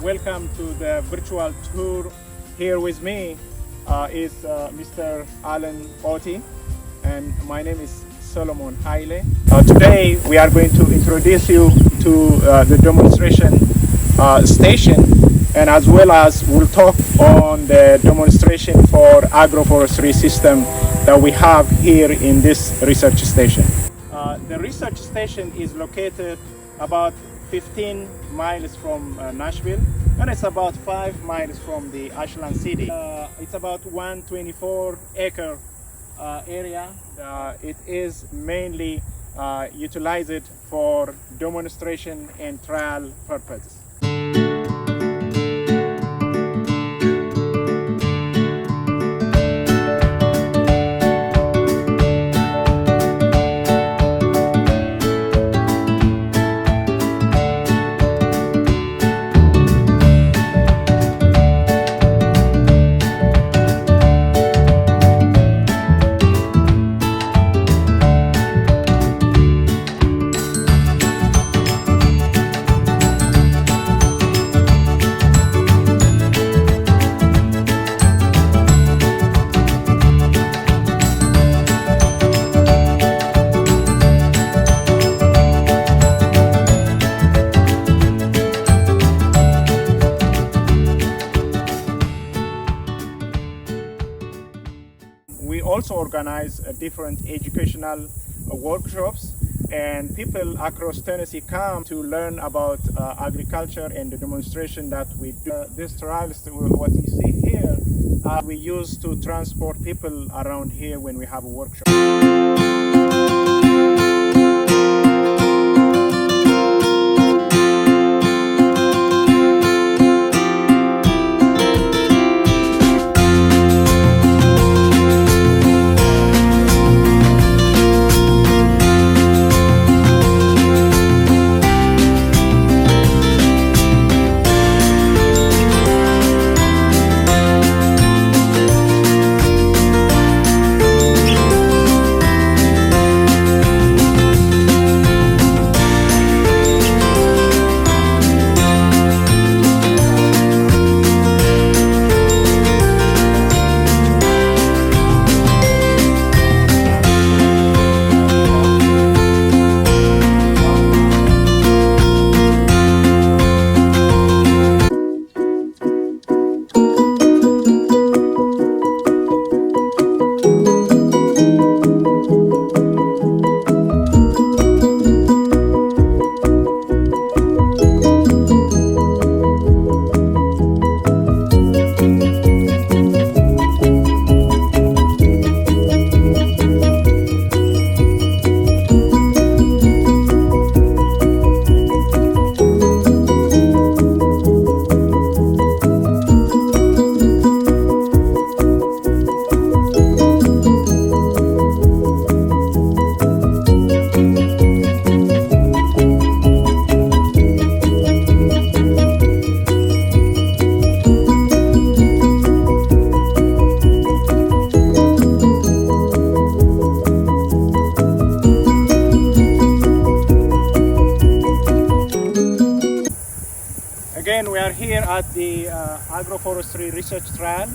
Welcome to the virtual tour. Here with me is Mr. Haile1-1, and my name is Solomon Haile. Today we are going to introduce you to the demonstration station, and as well as we'll talk on the demonstration for agroforestry system that we have here in this research station. The research station is located about 15 miles from Nashville, and it's about 5 miles from the Ashland city. It's about 124-acre area. It is mainly utilized for demonstration and trial purposes. We also organize different educational workshops, and people across Tennessee come to learn about agriculture and the demonstration that we do. These trials, what you see here, we use to transport people around here when we have a workshop. Again, we are here at the Agroforestry Research Trial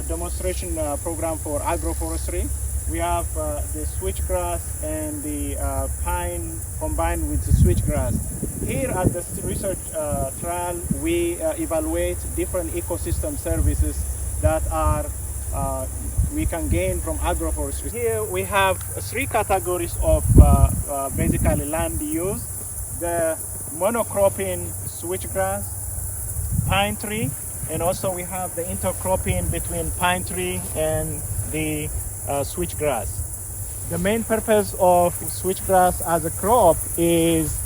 demonstration program for agroforestry. we have the switchgrass and the pine combined with the switchgrass. Here at the research trial, we evaluate different ecosystem services that are we can gain from agroforestry. Here we have three categories of basically land use: the monocropping switchgrass, pine tree, and also we have the intercropping between pine tree and the switchgrass. The main purpose of switchgrass as a crop is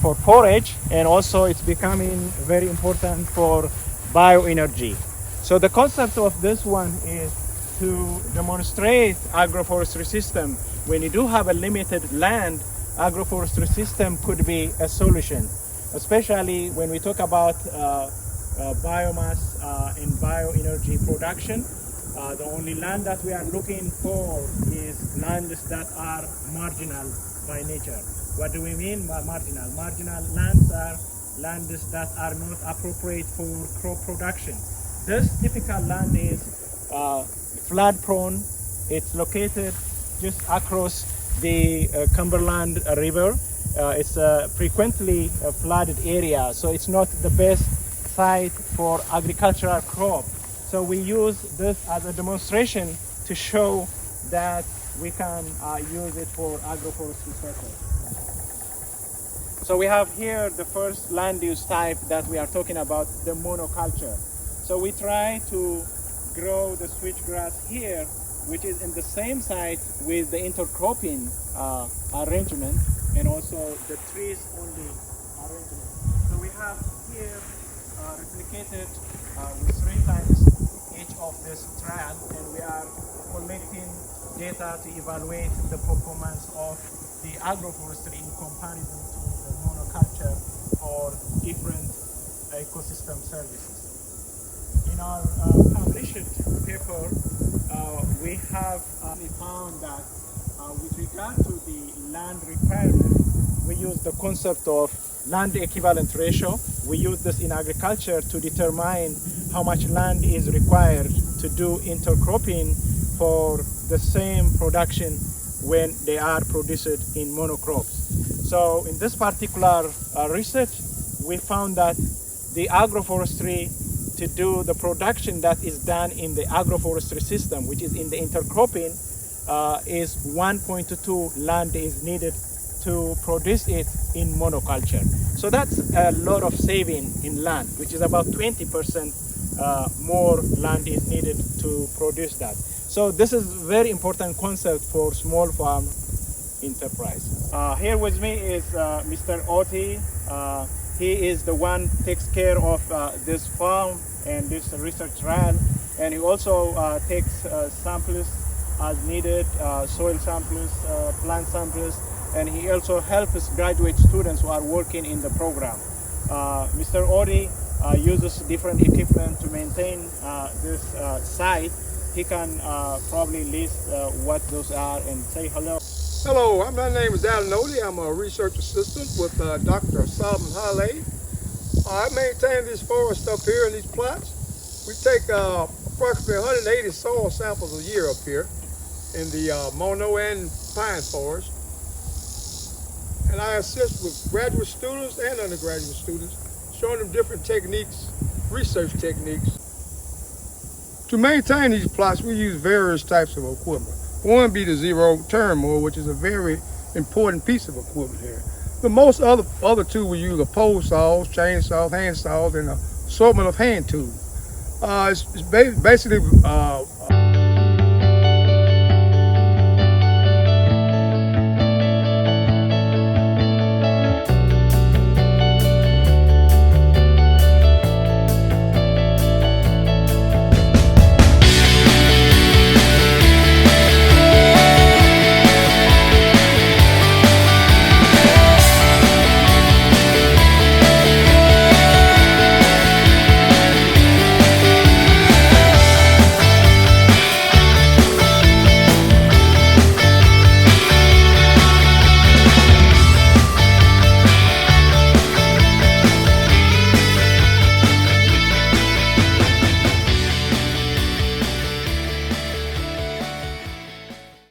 for forage, and also it's becoming very important for bioenergy. So the concept of this one is to demonstrate agroforestry system. When you do have a limited land, agroforestry system could be a solution, especially when we talk about biomass and bioenergy production. The only land that we are looking for is lands that are marginal by nature. What do we mean by marginal? Marginal lands are lands that are not appropriate for crop production. This typical land is flood prone. It's located just across the Cumberland River. It's a frequently flooded area, so it's not the best site for agricultural crop. So we use this as a demonstration to show that we can use it for agroforestry purpose. So we have here the first land use type that we are talking about, the monoculture. So we try to grow the switchgrass here, which is in the same site with the intercropping arrangement, and also the trees only arrangement. So we have here replicated with 3 times each of this trial, and we are collecting data to evaluate the performance of the agroforestry in comparison to the monoculture for different ecosystem services. In our published paper, we have found that with regard to the land requirement, we use the concept of land equivalent ratio. We use this in agriculture to determine how much land is required to do intercropping for the same production when they are produced in monocrops. So in this particular research, we found that the agroforestry to do the production that is done in the agroforestry system, which is in the intercropping, is 1.2 land is needed to produce it in monoculture. So that's a lot of saving in land, which is about 20% more land is needed to produce that. So this is a very important concept for small farm enterprise. Here with me is Mr. Oti. He is the one who takes care of this farm and this research trial, and he also takes samples as needed, soil samples, plant samples, and he also helps graduate students who are working in the program. Mr. Oti uses different equipment to maintain this site. He can probably list what those are and say hello. Hello, my name is Haile1-1. I'm a research assistant with Dr. Solomon Haile. I maintain this forest up here in these plots. We take approximately 180 soil samples a year up here in the mono and pine forest. And I assist with graduate students and undergraduate students, showing them different techniques, research techniques. To maintain these plots, we use various types of equipment. One be the zero-turn mower, which is a very important piece of equipment here. The most other two we use are pole saws, chainsaws, hand saws, and an assortment of hand tools. It's basically